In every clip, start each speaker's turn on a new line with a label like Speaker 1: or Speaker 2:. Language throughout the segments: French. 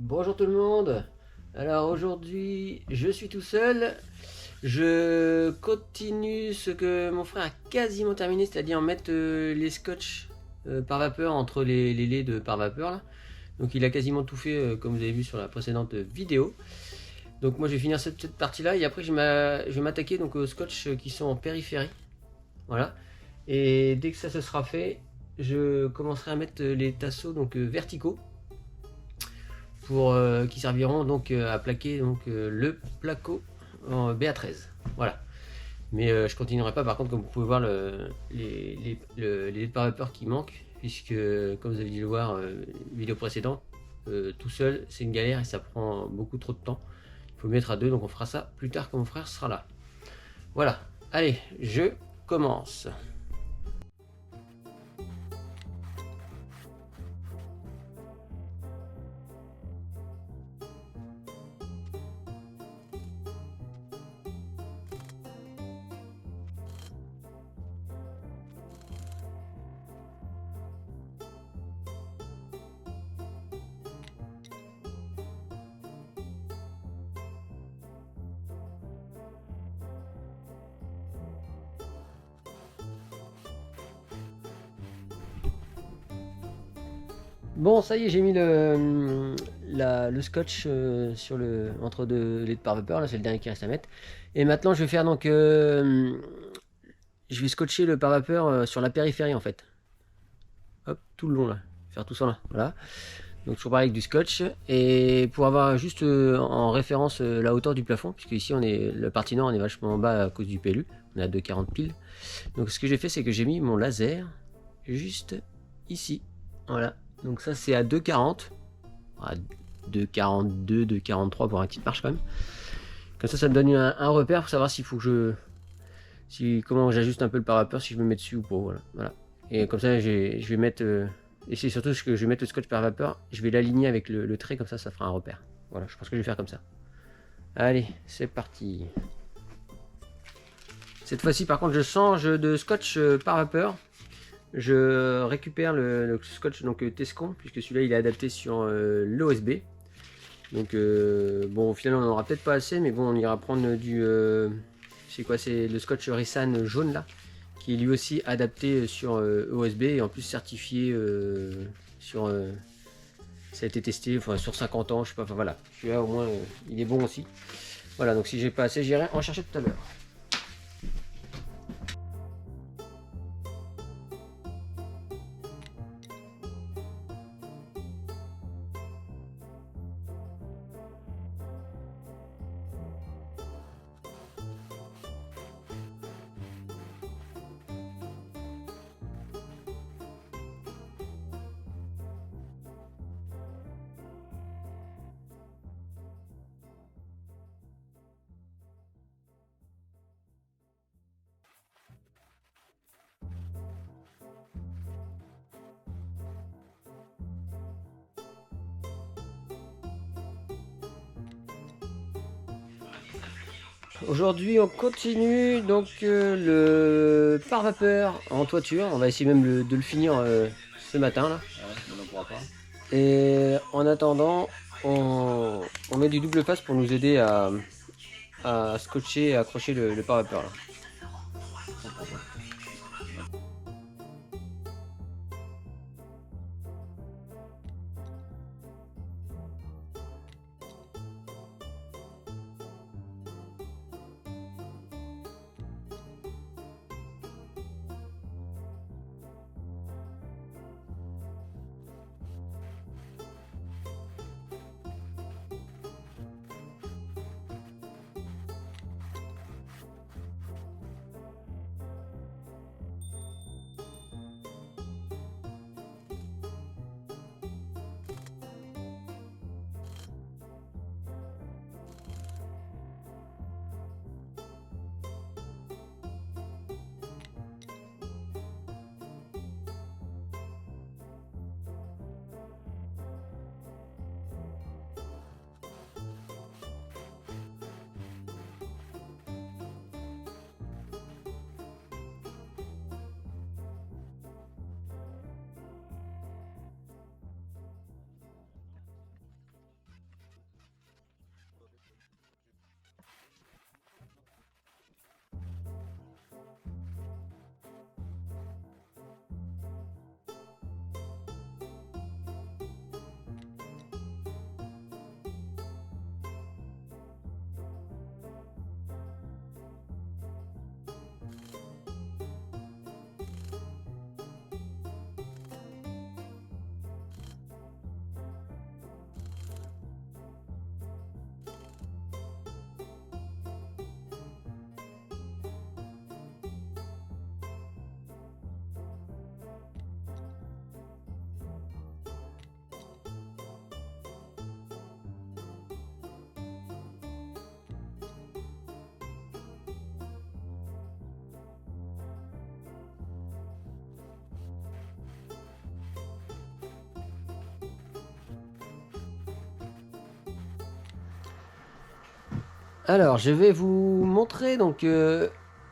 Speaker 1: Bonjour tout le monde. Alors aujourd'hui, je suis tout seul. Je continue ce que mon frère a quasiment terminé, c'est-à-dire mettre les scotch par vapeur entre les laits de par vapeur là. Donc il a quasiment tout fait comme vous avez vu sur la précédente vidéo. Donc moi je vais finir cette partie-là et après je vais m'attaquer donc aux scotch qui sont en périphérie. Voilà. Et dès que ça se sera fait, je commencerai à mettre les tasseaux donc verticaux pour qui serviront donc à plaquer donc le placo en BA13. Voilà. Mais je continuerai pas par contre, comme vous pouvez voir les LED par vapeur qui manquent, puisque comme vous avez dû le voir vidéo précédente, tout seul c'est une galère et ça prend beaucoup trop de temps. Il faut le mettre à deux, donc on fera ça plus tard quand mon frère sera là. Voilà. Allez, je commence. Bon, ça y est, j'ai mis le scotch sur entre deux LED par vapeur. Là, c'est le dernier qui reste à mettre. Et maintenant, je vais faire donc. Je vais scotcher le par vapeur sur la périphérie en fait. Hop, tout le long là. Faire tout ça là. Voilà. Donc, toujours pareil avec du scotch. Et pour avoir juste en référence la hauteur du plafond, puisque ici, le partie nord, on est vachement en bas à cause du PLU. On est à 2,40 pile. Donc, ce que j'ai fait, c'est que j'ai mis mon laser juste ici. Voilà. Donc ça c'est à 2,40. À 2,42, 2,43 pour un petit marche quand même. Comme ça me donne un repère pour savoir s'il faut que comment j'ajuste un peu le par-vapeur, si je me mets dessus ou pas. Voilà. Et comme ça je vais mettre... et c'est surtout ce que je vais mettre le scotch par-vapeur. Je vais l'aligner avec le trait, comme ça fera un repère. Voilà, je pense que je vais faire comme ça. Allez, c'est parti. Cette fois-ci par contre je change de scotch par vapeur. Je récupère le scotch donc Tescon, puisque celui-là il est adapté sur l'OSB. Donc bon, au final on n'en aura peut-être pas assez, mais bon, on ira prendre du c'est quoi, c'est le scotch Rissan jaune là, qui est lui aussi adapté sur OSB et en plus certifié sur ça a été testé enfin, sur 50 ans, je sais pas, enfin voilà, celui-là au moins il est bon aussi. Voilà, donc si j'ai pas assez, j'irai en chercher tout à l'heure. Aujourd'hui, on continue donc le par vapeur en toiture. On va essayer même de le finir ce matin là.
Speaker 2: Ouais, on n'en pourra pas.
Speaker 1: Et en attendant, on met du double face pour nous aider à scotcher et accrocher le par vapeur là. Alors, je vais vous montrer donc on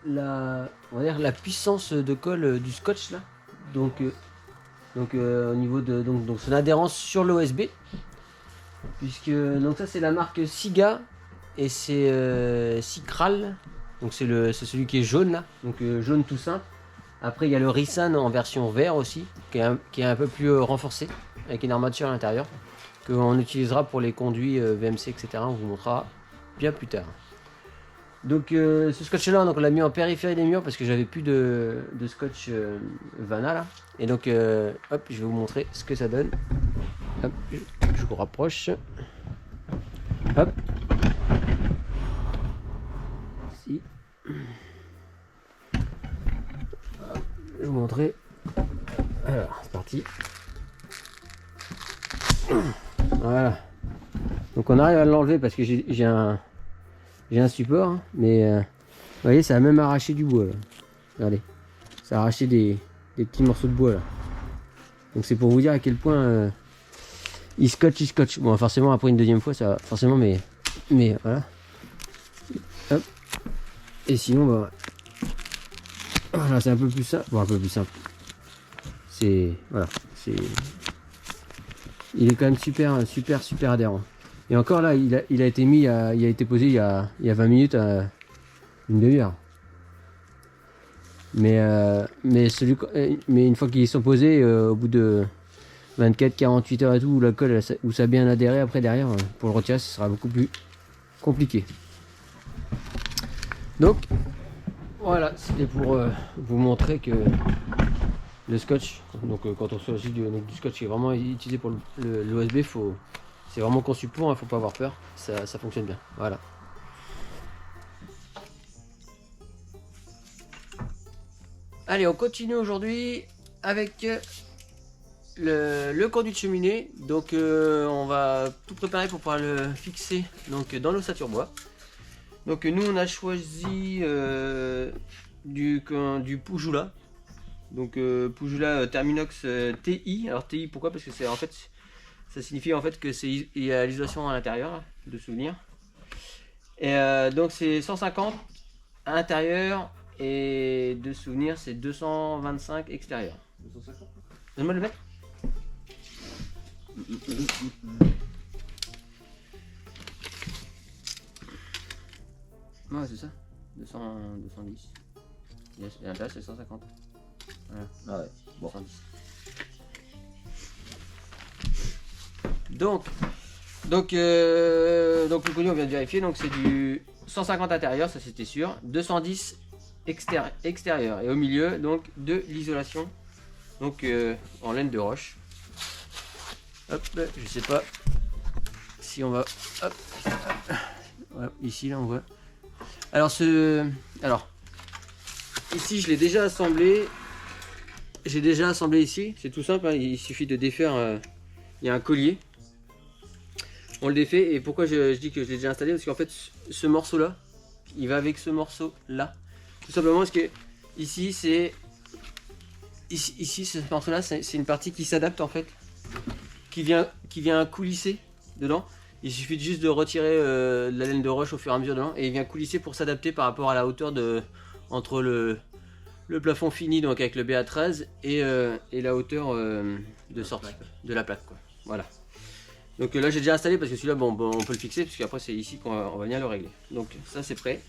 Speaker 1: va dire la puissance de colle du scotch là. Donc, au niveau de donc son adhérence sur l'OSB, puisque donc ça c'est la marque Siga et c'est Cicral. Donc c'est celui qui est jaune là, donc jaune tout simple. Après il y a le Rissan en version vert aussi, qui est un peu plus renforcé, avec une armature à l'intérieur, qu'on utilisera pour les conduits VMC, etc. On vous montrera bien plus tard. Donc ce scotch là, donc on l'a mis en périphérie des murs parce que j'avais plus de scotch Vanna là. Et donc hop, je vais vous montrer ce que ça donne. Hop, je vous rapproche. Hop. Si. Je vais vous montrer. Alors, c'est parti. Voilà. Donc on arrive à l'enlever parce que j'ai un support, hein, mais vous voyez, ça a même arraché du bois là. Regardez, ça a arraché des petits morceaux de bois là. Donc c'est pour vous dire à quel point il scotch. Bon, forcément après une deuxième fois ça va, forcément, mais voilà. Hop. Et sinon bah voilà, c'est un peu plus simple. Bon, un peu plus simple. C'est voilà, il est quand même super adhérent. Et encore là, il a été mis, il a été posé il y a 20 minutes, une demi-heure. Mais une fois qu'ils sont posés, au bout de 24-48 heures et tout, où la colle, où ça a bien adhéré, après derrière, pour le retirer, ce sera beaucoup plus compliqué. Donc, voilà, c'était pour vous montrer que le scotch, donc quand on choisit du scotch qui est vraiment utilisé pour l'OSB, c'est vraiment conçu pour, faut pas avoir peur, ça fonctionne bien. Voilà. Allez, on continue aujourd'hui avec le conduit de cheminée. Donc on va tout préparer pour pouvoir le fixer donc dans l'ossature bois. Donc nous on a choisi du Pujula. Donc Pujula Terminox TI. Alors TI pourquoi? Parce que c'est en fait, ça signifie en fait que il y a l'isolation à l'intérieur de souvenir. Et donc c'est 150 à l'intérieur et de souvenir c'est 225 extérieur. 250. Donne-moi le mettre. Ouais, c'est ça. 210. Et là c'est 150. Voilà. Ah ouais. Bon. 110. Donc le conduit on vient de vérifier, donc c'est du 150 intérieur, ça c'était sûr, 210 extérieur et au milieu donc de l'isolation donc en laine de roche. Hop, je sais pas si on va hop, voilà, ici là on voit. Alors ici je l'ai déjà assemblé. J'ai déjà assemblé ici, c'est tout simple, hein, il suffit de défaire, il y a un collier. On le défait, et pourquoi je dis que je l'ai déjà installé, parce qu'en fait ce morceau là, il va avec ce morceau là. Tout simplement parce que ici c'est ici ce morceau là c'est une partie qui s'adapte en fait, qui vient coulisser dedans. Il suffit juste de retirer la laine de roche au fur et à mesure dedans, et il vient coulisser pour s'adapter par rapport à la hauteur entre le plafond fini donc avec le BA13 et la hauteur de sortie de la plaque quoi. Voilà. Donc là j'ai déjà installé parce que celui-là bon, on peut le fixer parce qu'après c'est ici qu'on va venir le régler. Donc ça c'est prêt.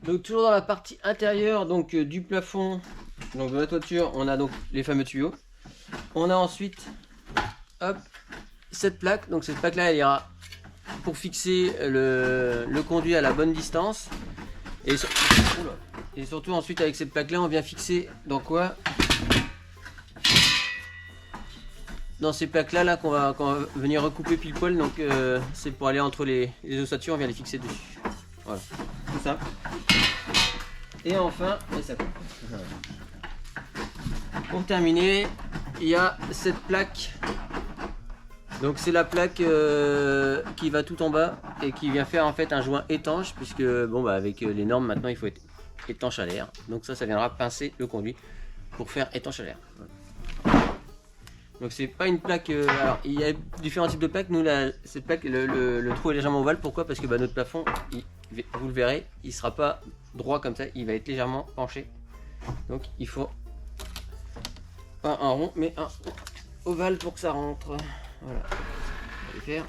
Speaker 1: Donc toujours dans la partie intérieure donc du plafond, donc de la toiture, on a donc les fameux tuyaux. On a ensuite hop cette plaque. Donc cette plaque là elle ira pour fixer le conduit à la bonne distance. Et surtout ensuite avec cette plaque là on vient fixer dans quoi? Dans ces plaques là qu'on va venir recouper pile poil, donc c'est pour aller entre les ossatures, on vient les fixer dessus. Voilà, tout ça. Et enfin, pour terminer, il y a cette plaque. Donc c'est la plaque qui va tout en bas et qui vient faire en fait un joint étanche, puisque bon bah avec les normes maintenant il faut être étanche à l'air. Donc ça viendra pincer le conduit pour faire étanche à l'air. Donc c'est pas une plaque. Alors il y a différents types de plaques. Nous cette plaque, le trou est légèrement ovale. Pourquoi? Parce que notre plafond, vous le verrez, il sera pas droit comme ça. Il va être légèrement penché. Donc il faut pas un rond, mais un ovale pour que ça rentre. Voilà. On va le faire.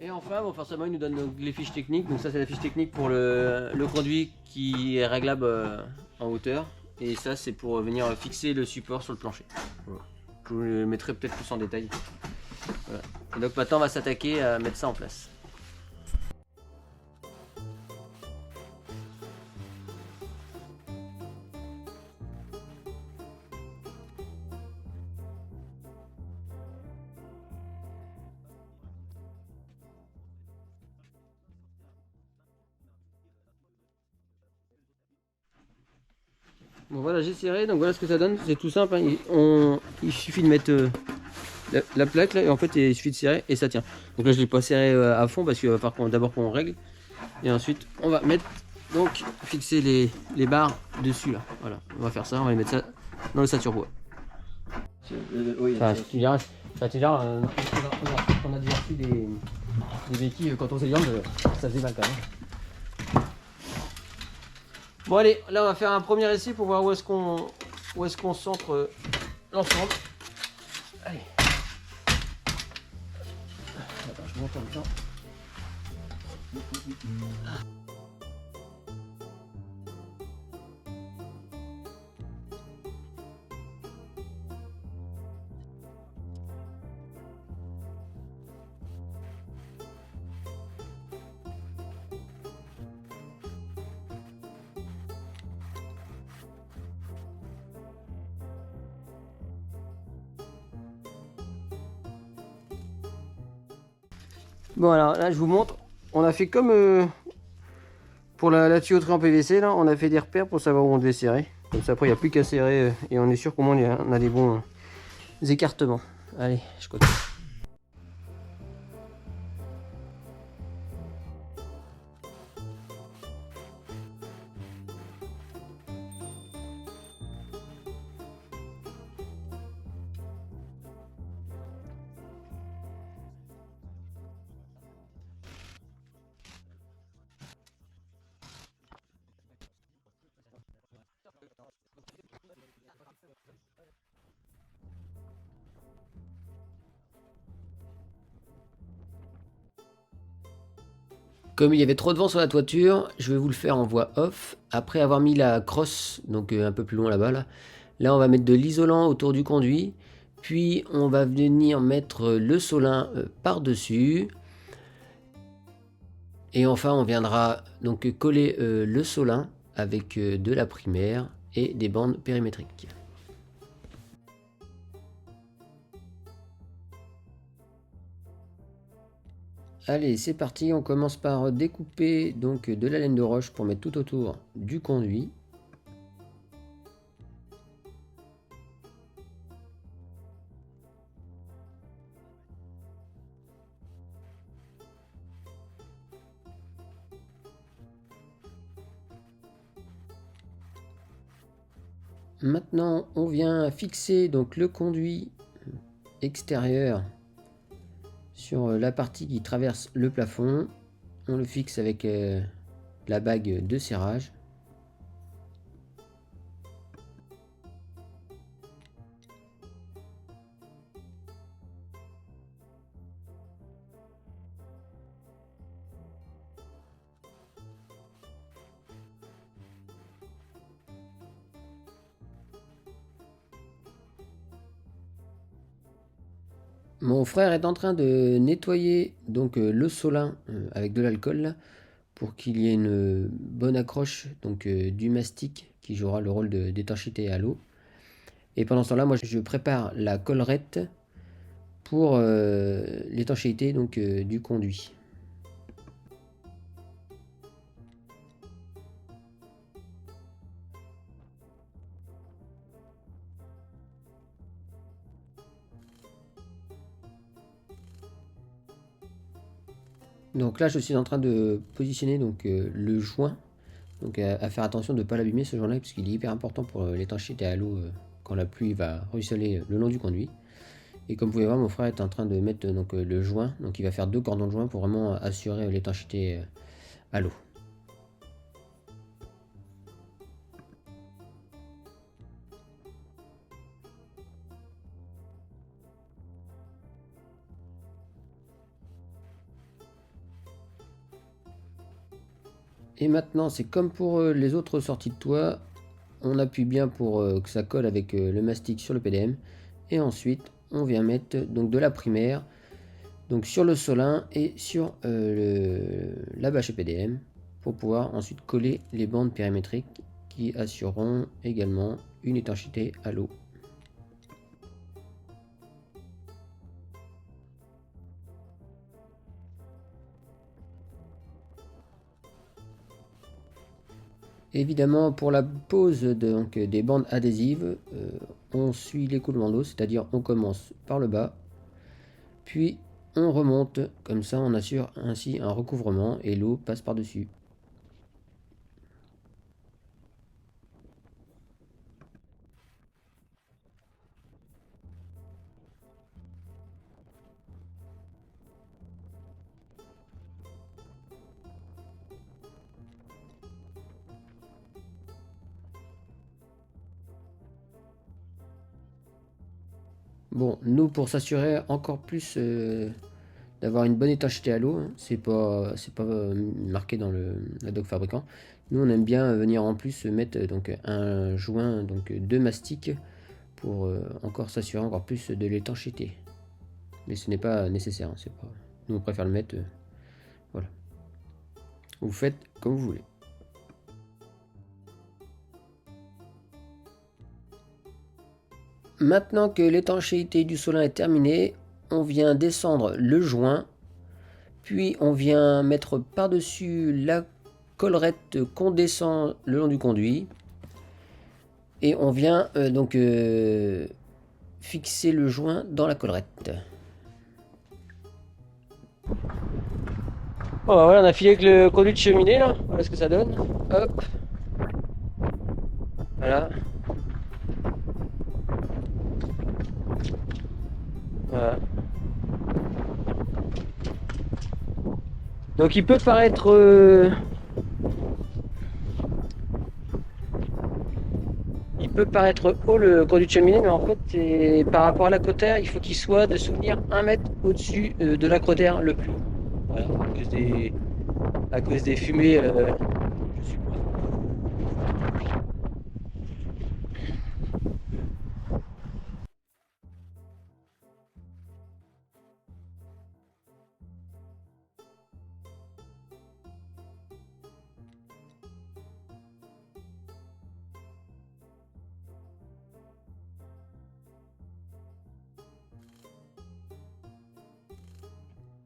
Speaker 1: Et enfin, bon, forcément, il nous donne donc les fiches techniques. Donc ça, c'est la fiche technique pour le conduit qui est réglable en hauteur. Et ça, c'est pour venir fixer le support sur le plancher. Voilà. Je vous le mettrai peut-être plus en détail. Voilà. Et donc maintenant, on va s'attaquer à mettre ça en place. Bon voilà, j'ai serré, donc voilà ce que ça donne, c'est tout simple, hein. Il suffit de mettre la plaque là, et en fait il suffit de serrer et ça tient. Donc là je l'ai pas serré à fond parce qu'il va falloir d'abord qu'on règle, et ensuite on va mettre, donc fixer les barres dessus là, voilà, on va faire ça, on va mettre ça dans le saturbois. Oui, tu diras, on a déjà reçu des béquilles quand on faisait viande, ça faisait mal quand même. Bon allez, là on va faire un premier essai pour voir où est-ce qu'on centre l'ensemble. Allez. Attends, je monte en même temps. Bon alors là je vous montre, on a fait comme pour la tuyauterie en PVC là, on a fait des repères pour savoir où on devait serrer. Comme ça après il n'y a plus qu'à serrer et on est sûr qu'au moins on a des bons écartements. Allez, je continue. Comme il y avait trop de vent sur la toiture, je vais vous le faire en voix off. Après avoir mis la crosse, donc un peu plus loin là-bas, là on va mettre de l'isolant autour du conduit. Puis on va venir mettre le solin par-dessus. Et enfin on viendra donc coller le solin avec de la primaire et des bandes périmétriques. Allez, c'est parti, on commence par découper donc de la laine de roche pour mettre tout autour du conduit. Maintenant, on vient fixer donc le conduit extérieur sur la partie qui traverse le plafond. On le fixe avec la bague de serrage. Mon frère est en train de nettoyer donc le solin avec de l'alcool pour qu'il y ait une bonne accroche donc du mastic qui jouera le rôle d'étanchéité à l'eau. Et pendant ce temps-là, moi je prépare la collerette pour l'étanchéité donc du conduit. Donc là, je suis en train de positionner donc le joint Donc à faire attention de ne pas l'abîmer ce joint-là, puisqu'il est hyper important pour l'étanchéité à l'eau quand la pluie va ruisseler le long du conduit. Et comme vous pouvez voir, mon frère est en train de mettre donc, le joint, donc il va faire 2 cordons de joint pour vraiment assurer l'étanchéité à l'eau. Et maintenant, c'est comme pour les autres sorties de toit, on appuie bien pour que ça colle avec le mastic sur le PDM. Et ensuite, on vient mettre donc de la primaire donc sur le solin et sur la bâche PDM pour pouvoir ensuite coller les bandes périmétriques qui assureront également une étanchéité à l'eau. Évidemment, pour la pose donc, des bandes adhésives, on suit l'écoulement d'eau, c'est-à-dire on commence par le bas, puis on remonte, comme ça on assure ainsi un recouvrement et l'eau passe par-dessus. Bon, nous pour s'assurer encore plus d'avoir une bonne étanchéité à l'eau, hein, c'est pas marqué dans la doc fabricant. Nous on aime bien venir en plus mettre donc un joint donc de mastic pour encore s'assurer encore plus de l'étanchéité. Mais ce n'est pas nécessaire, hein, c'est pas. Nous on préfère le mettre. Voilà. Vous faites comme vous voulez. Maintenant que l'étanchéité du solin est terminée, on vient descendre le joint, puis on vient mettre par-dessus la collerette qu'on descend le long du conduit, et on vient donc fixer le joint dans la collerette. Bon bah voilà, on a filé avec le conduit de cheminée là, voilà ce que ça donne. Hop. Voilà. Voilà. Donc il peut paraître haut le conduit de cheminée, mais en fait par rapport à l'acrotère, il faut qu'il soit de souvenir 1 mètre au-dessus de l'acrotère le plus haut. Voilà, à cause des fumées, je suppose.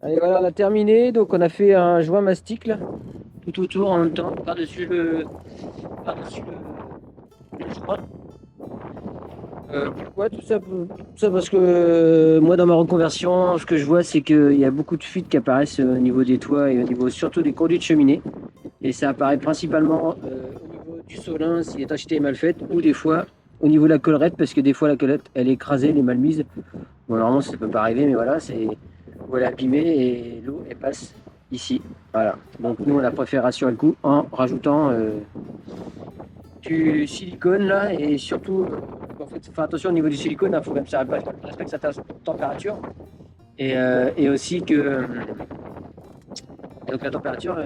Speaker 1: Allez voilà, on a terminé, donc on a fait un joint mastic là, tout autour en même temps, par-dessus le joint. Pourquoi tout ça? Parce que moi dans ma reconversion, ce que je vois c'est qu'il y a beaucoup de fuites qui apparaissent au niveau des toits et au niveau surtout des conduits de cheminée. Et ça apparaît principalement au niveau du solin si l'étanchéité est mal faite, ou des fois au niveau de la collerette, parce que des fois la collerette elle est écrasée, elle est mal mise. Bon normalement ça peut pas arriver, mais voilà, c'est voilà abîmé et l'eau elle passe ici. Voilà. Donc nous on a préféré assurer le coup en rajoutant du silicone là, et surtout en fait faire attention au niveau du silicone, il faut même que ça respecte sa température, et aussi que donc la température,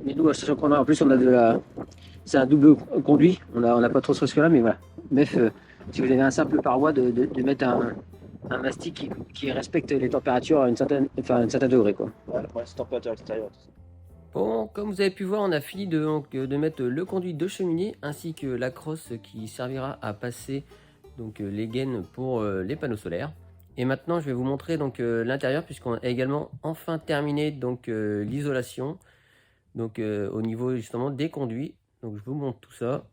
Speaker 1: mais nous sachant qu'on a en plus on a c'est un double conduit, on n'a pas trop ce risque là, mais voilà. Bref, si vous avez un simple paroi de mettre un mastic qui respecte les températures à un certain degré quoi.
Speaker 2: Voilà, ouais, c'est température extérieure.
Speaker 1: Bon, comme vous avez pu voir, on a fini de mettre le conduit de cheminée ainsi que la crosse qui servira à passer donc, les gaines pour les panneaux solaires. Et maintenant, je vais vous montrer donc l'intérieur, puisqu'on a également enfin terminé donc l'isolation donc au niveau justement des conduits. Donc je vous montre tout ça.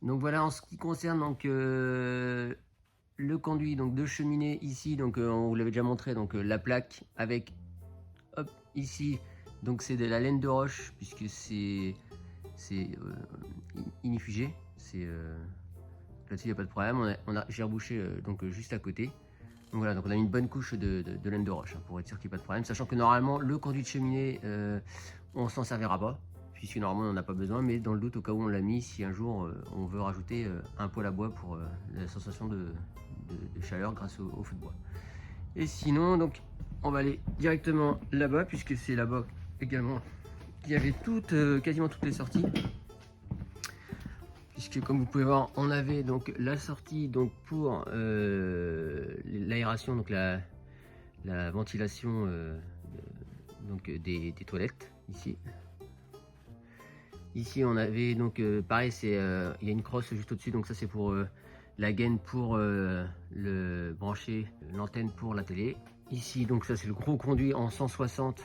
Speaker 1: Donc voilà, en ce qui concerne donc le conduit donc de cheminée ici, donc on vous l'avait déjà montré, donc la plaque avec hop ici. Donc c'est de la laine de roche, puisque c'est c'est inifugé. Là-dessus, il n'y a pas de problème. J'ai rebouché donc juste à côté. Donc voilà, donc on a mis une bonne couche de laine de roche hein, pour être sûr qu'il n'y ait pas de problème. Sachant que normalement, le conduit de cheminée, on s'en servira pas, puisque normalement on n'en a pas besoin. Mais dans le doute, au cas où on l'a mis, si un jour on veut rajouter un poêle à bois pour la sensation de chaleur grâce au feu de bois. Et sinon, donc, on va aller directement là-bas, puisque c'est là-bas également qu'il y avait quasiment toutes les sorties. Puisque comme vous pouvez voir, on avait donc la sortie donc pour l'aération, donc la ventilation donc des toilettes ici. Ici on avait donc pareil, il y a une crosse juste au-dessus, donc ça c'est pour la gaine pour brancher l'antenne pour la télé. Ici donc ça c'est le gros conduit en 160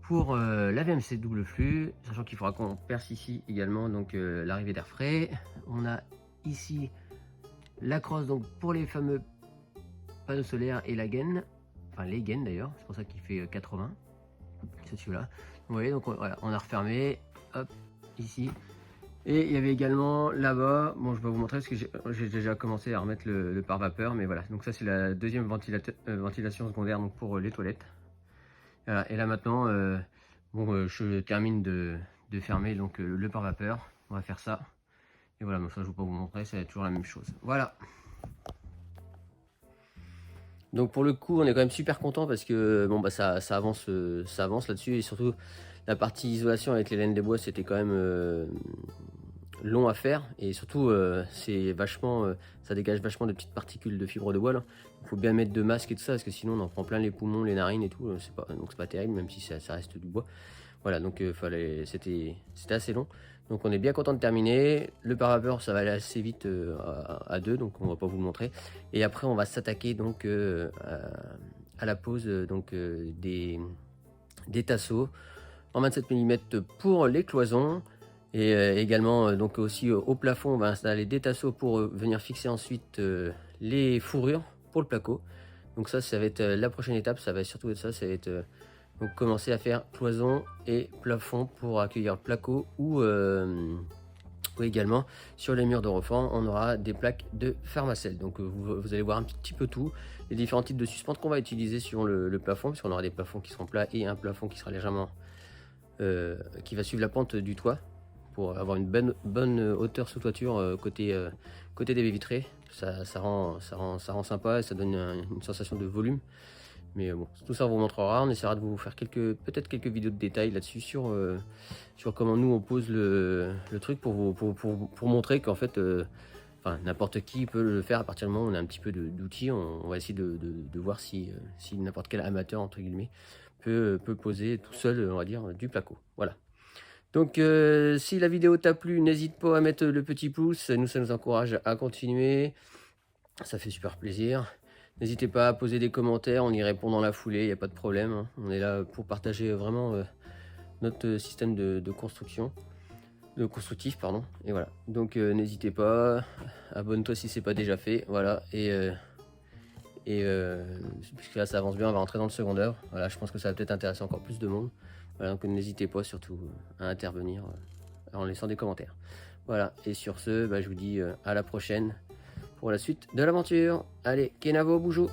Speaker 1: pour la VMC double flux, sachant qu'il faudra qu'on perce ici également donc l'arrivée d'air frais. On a ici la crosse donc pour les fameux panneaux solaires et la gaine, enfin les gaines d'ailleurs, c'est pour ça qu'il fait 80, c'est celui-là. Vous voyez, donc voilà, on a refermé, hop, ici. Et il y avait également là-bas, bon je vais vous montrer parce que j'ai déjà commencé à remettre le pare-vapeur, mais voilà, donc ça c'est la deuxième ventilation secondaire donc pour les toilettes. Voilà, et là maintenant, je termine de fermer donc le pare-vapeur. On va faire ça. Et voilà, donc ça je ne vais pas vous montrer, c'est toujours la même chose. Voilà. Donc pour le coup, on est quand même super content parce que bon bah ça avance là-dessus, et surtout la partie isolation avec les laines des bois, c'était quand même long à faire, et surtout c'est vachement ça dégage vachement de petites particules de fibres de bois là. Il faut bien mettre de masque et tout ça parce que sinon on en prend plein les poumons, les narines et tout, c'est pas terrible, même si ça reste du bois. Voilà, donc c'était assez long, donc on est bien content de terminer. Le pare-vapeur ça va aller assez vite à deux, donc on va pas vous le montrer, et après on va s'attaquer donc à la pose donc des tasseaux en 27 mm pour les cloisons. Et également donc aussi au plafond, on va installer des tasseaux pour venir fixer ensuite les fourrures pour le placo. Donc ça va être la prochaine étape, ça va surtout être ça, ça va être donc commencer à faire cloison et plafond pour accueillir le placo, ou également sur les murs de refend on aura des plaques de Fermacell. Donc vous allez voir un petit peu tout, les différents types de suspentes qu'on va utiliser sur le plafond, parce qu'on aura des plafonds qui seront plats et un plafond qui sera légèrement qui va suivre la pente du toit, pour avoir une bonne hauteur sous toiture côté des baies vitrées. Ça rend sympa et ça donne une sensation de volume. Mais bon, tout ça on vous montrera. On essaiera de vous faire peut-être quelques vidéos de détails là-dessus sur comment nous on pose le truc, pour montrer qu'en fait n'importe qui peut le faire à partir du moment où on a un petit peu d'outils. On va essayer de voir si n'importe quel amateur entre guillemets peut poser tout seul, on va dire, du placo. Voilà. Donc si la vidéo t'a plu, n'hésite pas à mettre le petit pouce, ça nous encourage à continuer, ça fait super plaisir. N'hésitez pas à poser des commentaires, on y répond dans la foulée, il n'y a pas de problème, hein. On est là pour partager vraiment notre système de constructif, pardon. Et voilà, donc n'hésitez pas, abonne-toi si c'est pas déjà fait, voilà. Puisque là ça avance bien, on va rentrer dans le second œuvre. Voilà, je pense que ça va peut-être intéresser encore plus de monde. Voilà, donc n'hésitez pas surtout à intervenir en laissant des commentaires. Voilà, et sur ce, je vous dis à la prochaine pour la suite de l'aventure. Allez, Kenavo, boujou!